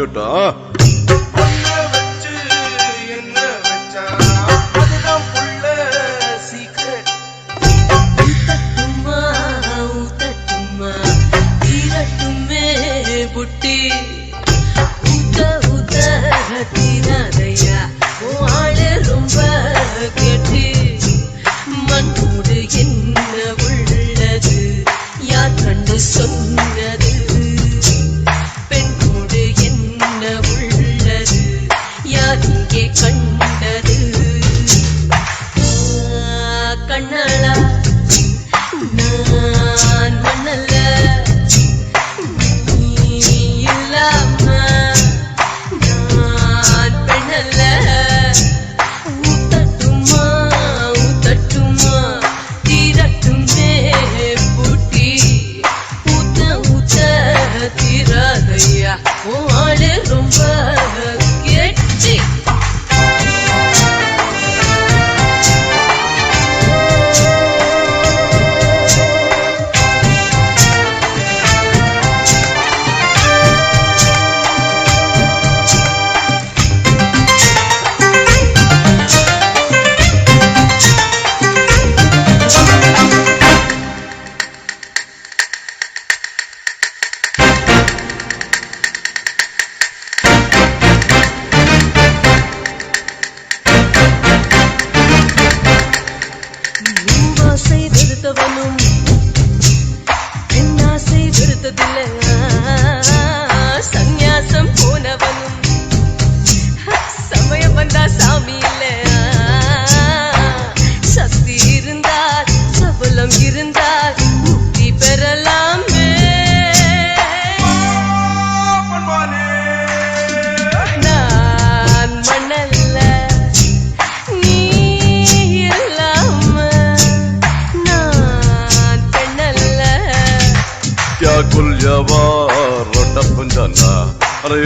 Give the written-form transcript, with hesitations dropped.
விட்டோம். புட்டி உத உத தீராதையா ஆளு ரொம்ப கெட்டி மண்ணோடு என்ன உள்ளது யார் கண்டு சொன்னது பெண்ணோடு என்ன உள்ளது யார் இங்கே கண்டது கண்ணாளா நான் மண்ணல்ல ஆளு ரொம்ப கெட்டி ஆசை வெறுத்தவனும் பெண்ணாசை வெறுத்ததில்லை சந்நியாசம் போனவனும் சமயம் வந்தா சாமி இல்லை சக்தி இருந்தால் சபலம் இருந்தால் முக்தி பெறலாமே நான் மண்ணல்ல क्या कुल जवार रोटा पंजाना अरे